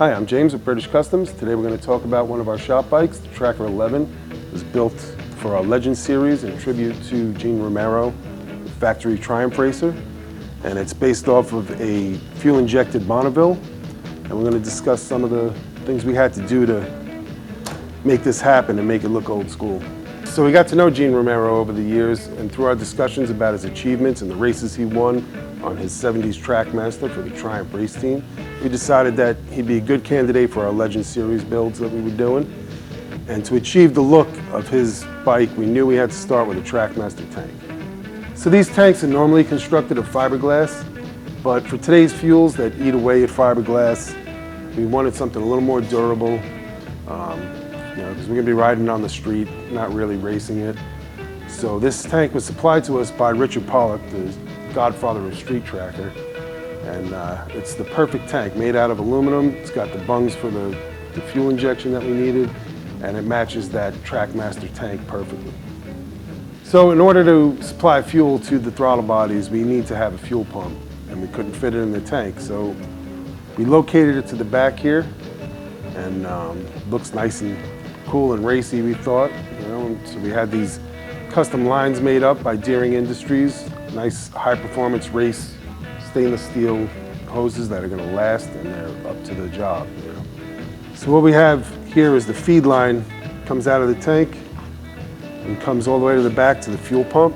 Hi, I'm James with British Customs. Today we're going to talk about one of our shop bikes, the Tracker 11. It was built for our Legend series in tribute to Gene Romero, the factory Triumph racer. And it's based off of a fuel-injected Bonneville. And we're going to discuss some of the things we had to do to make this happen and make it look old school. So we got to know Gene Romero over the years, and through our discussions about his achievements and the races he won on his 70s Trackmaster for the Triumph race team, we decided that he'd be a good candidate for our Legend series builds that we were doing. And to achieve the look of his bike, we knew we had to start with a Trackmaster tank. So these tanks are normally constructed of fiberglass, but for today's fuels that eat away at fiberglass, we wanted something a little more durable, because we're going to be riding on the street, not really racing it. So this tank was supplied to us by Richard Pollock, the godfather of street tracker. And it's the perfect tank, made out of aluminum. It's got the bungs for the fuel injection that we needed, and it matches that Trackmaster tank perfectly. So in order to supply fuel to the throttle bodies, we need to have a fuel pump, and we couldn't fit it in the tank. So we located it to the back here, and looks nice and cool and racy, we thought. So we had these custom lines made up by Deering Industries, nice high-performance race stainless steel hoses that are going to last, and they're up to the job. So what we have here is the feed line comes out of the tank and comes all the way to the back to the fuel pump,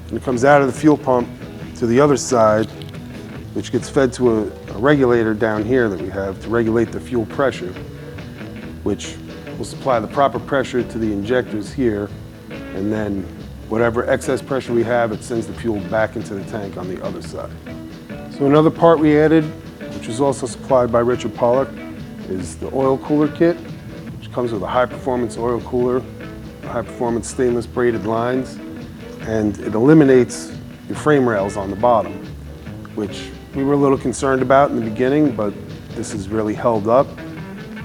and it comes out of the fuel pump to the other side, which gets fed to a regulator down here that we have to regulate the fuel pressure, which will supply the proper pressure to the injectors here, and then whatever excess pressure we have, it sends the fuel back into the tank on the other side. So another part we added, which was also supplied by Richard Pollock, is the oil cooler kit, which comes with a high-performance oil cooler, high-performance stainless braided lines, and it eliminates your frame rails on the bottom, which we were a little concerned about in the beginning, but this has really held up,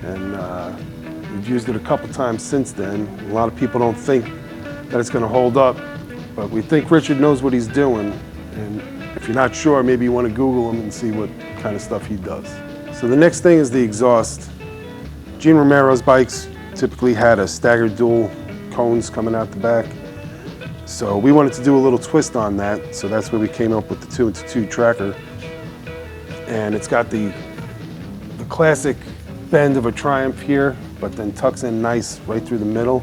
and we've used it a couple times since then. A lot of people don't think that it's going to hold up, but we think Richard knows what he's doing, and if you're not sure, maybe you want to Google him and see what kind of stuff he does. So the next thing is the exhaust. Gene Romero's bikes typically had a staggered dual cones coming out the back, so we wanted to do a little twist on that, so that's where we came up with the 2-into-2 tracker. And it's got the classic bend of a Triumph here, but then tucks in nice right through the middle.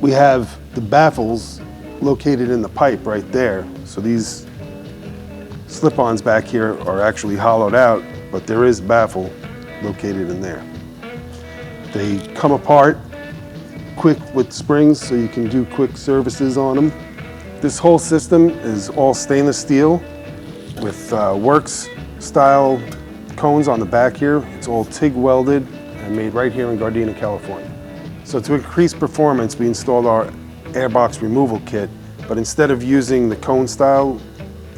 We have the baffles located in the pipe right there. So these slip-ons back here are actually hollowed out, but there is baffle located in there. They come apart quick with springs, so you can do quick services on them. This whole system is all stainless steel with works style cones on the back here. It's all TIG welded and made right here in Gardena, California. So to increase performance, we installed our airbox removal kit, but instead of using the cone style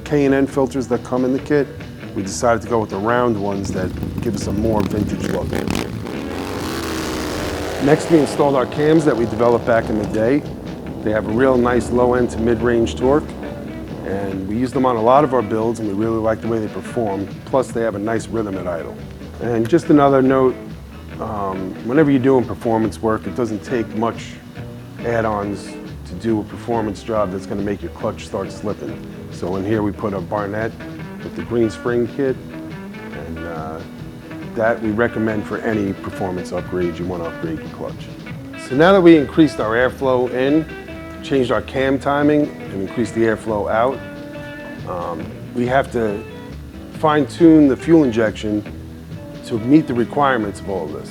K&N filters that come in the kit, we decided to go with the round ones that give us a more vintage look. Next, we installed our cams that we developed back in the day. They have a real nice low end to mid-range torque, and we use them on a lot of our builds, and we really like the way they perform. Plus, they have a nice rhythm at idle. And just another note, whenever you're doing performance work, it doesn't take much add-ons to do a performance job that's going to make your clutch start slipping. So in here we put a Barnett with the green spring kit, and that we recommend for any performance upgrade you want to upgrade your clutch. So now that we increased our airflow in, changed our cam timing, and increased the airflow out, we have to fine-tune the fuel injection to meet the requirements of all this.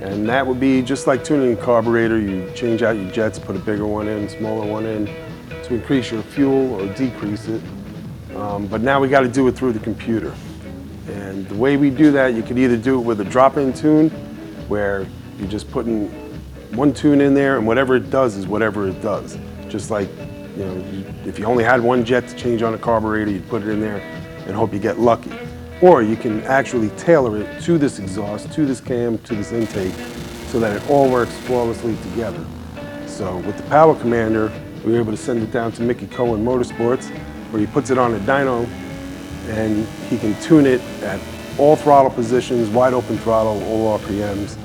And that would be just like tuning a carburetor. You change out your jets, put a bigger one in, smaller one in, to increase your fuel or decrease it. But now we got to do it through the computer. And the way we do that, you could either do it with a drop-in tune, where you're just putting one tune in there, and whatever it does is whatever it does. Just like, if you only had one jet to change on a carburetor, you'd put it in there and hope you get lucky. Or you can actually tailor it to this exhaust, to this cam, to this intake, so that it all works flawlessly together. So with the Power Commander, we were able to send it down to Mickey Cohen Motorsports, where he puts it on a dyno, and he can tune it at all throttle positions, wide open throttle, all RPMs.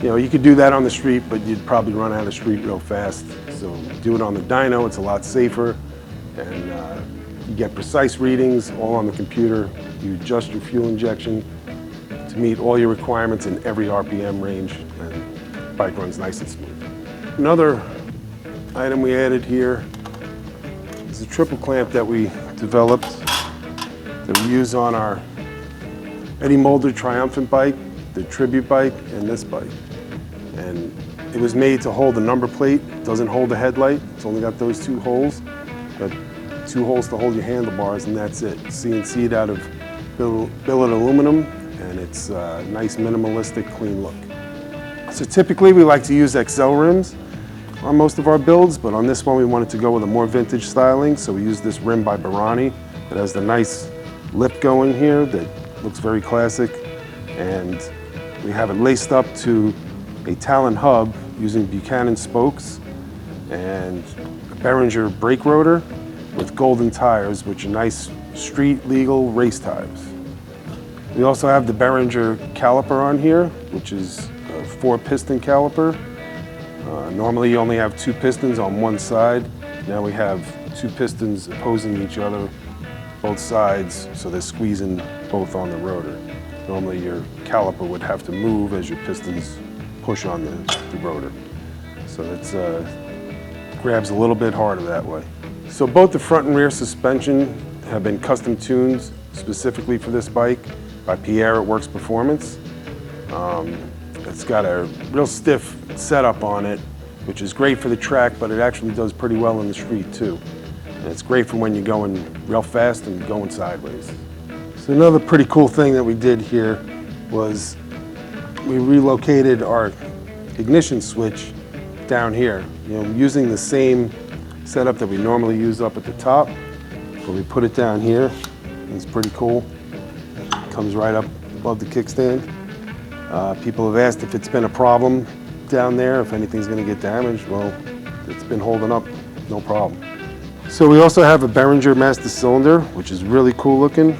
You know, you could do that on the street, but you'd probably run out of street real fast. So do it on the dyno, it's a lot safer, and you get precise readings all on the computer. You adjust your fuel injection to meet all your requirements in every RPM range, and the bike runs nice and smooth. Another item we added here is a triple clamp that we developed that we use on our Eddie Mulder Triumphant bike, the Tribute bike, and this bike. And it was made to hold the number plate. It doesn't hold the headlight. It's only got those two holes, but 2 holes to hold your handlebars, and that's it. CNC'd out of billet aluminum, and it's a nice minimalistic, clean look. So typically we like to use XL rims on most of our builds, but on this one we wanted to go with a more vintage styling, so we used this rim by Barani. It has the nice lip going here that looks very classic, and we have it laced up to a Talon hub using Buchanan spokes and a Behringer brake rotor with golden tires, which are nice street legal race tires. We also have the Behringer caliper on here, which is a 4-piston caliper. Normally you only have 2 pistons on one side. Now we have 2 pistons opposing each other, both sides, so they're squeezing both on the rotor. Normally your caliper would have to move as your pistons push on the rotor. So it grabs a little bit harder that way. So both the front and rear suspension have been custom tuned specifically for this bike by Pierre at Works Performance. It's got a real stiff setup on it, which is great for the track, but it actually does pretty well in the street too. And it's great for when you're going real fast and going sideways. So another pretty cool thing that we did here was we relocated our ignition switch down here, you know, using the same setup that we normally use up at the top, but we put it down here. It's pretty cool. It comes right up above the kickstand. People have asked if it's been a problem down there, if anything's going to get damaged. Well, it's been holding up, no problem. So we also have a Behringer master cylinder, which is really cool looking,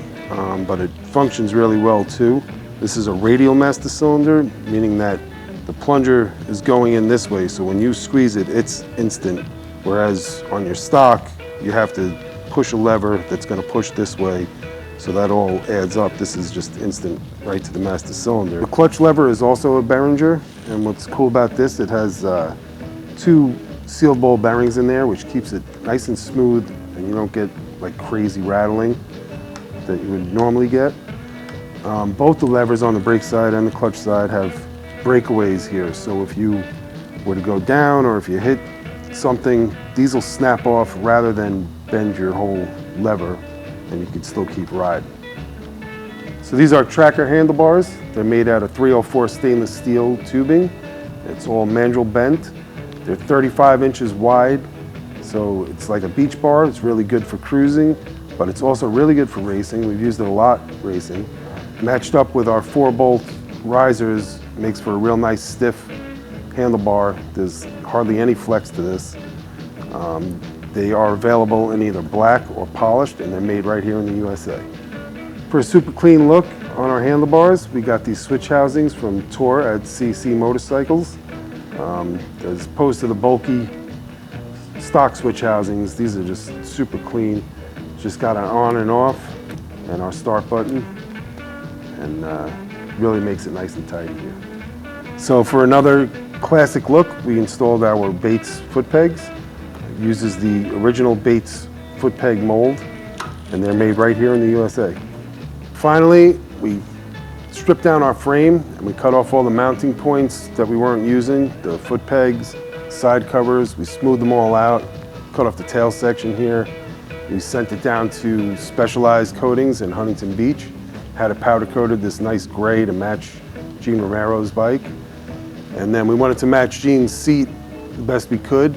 but it functions really well too. This is a radial master cylinder, meaning that the plunger is going in this way, so when you squeeze it, it's instant. Whereas on your stock, you have to push a lever that's going to push this way, so that all adds up. This is just instant right to the master cylinder. The clutch lever is also a Behringer, and what's cool about this, it has 2 sealed ball bearings in there, which keeps it nice and smooth, and you don't get like crazy rattling that you would normally get. Both the levers on the brake side and the clutch side have breakaways here, so if you were to go down or if you hit something, these will snap off rather than bend your whole lever, and you can still keep riding. So these are tracker handlebars. They're made out of 304 stainless steel tubing. It's all mandrel bent. They're 35 inches wide, so it's like a beach bar. It's really good for cruising, but it's also really good for racing. We've used it a lot racing. Matched up with our 4-bolt risers makes for a real nice stiff handlebar. There's hardly any flex to this. They are available in either black or polished, and they're made right here in the USA. For a super clean look on our handlebars, we got these switch housings from Tour at CC Motorcycles. As opposed to the bulky stock switch housings, these are just super clean. Just got an on and off and our start button, and really makes it nice and tight here. So for another classic look, we installed our Bates foot pegs. It uses the original Bates foot peg mold, and they're made right here in the USA. Finally, we stripped down our frame and we cut off all the mounting points that we weren't using, the foot pegs, side covers. We smoothed them all out, cut off the tail section here. We sent it down to Specialized Coatings in Huntington Beach. Had it powder coated this nice gray to match Gene Romero's bike. And then we wanted to match Gene's seat the best we could,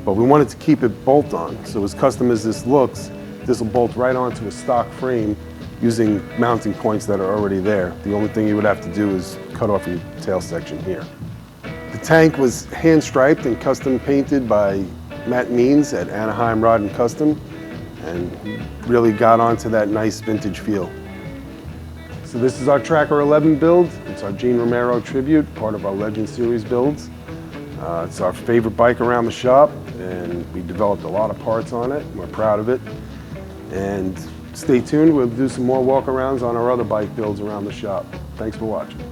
but we wanted to keep it bolt on. So as custom as this looks, this will bolt right onto a stock frame using mounting points that are already there. The only thing you would have to do is cut off your tail section here. The tank was hand striped and custom painted by Matt Means at Anaheim Rod and Custom, and really got onto that nice vintage feel. So this is our Tracker 11 build. It's our Gene Romero tribute, part of our Legend Series builds. It's our favorite bike around the shop, and we developed a lot of parts on it. We're proud of it. And stay tuned, we'll do some more walk-arounds on our other bike builds around the shop. Thanks for watching.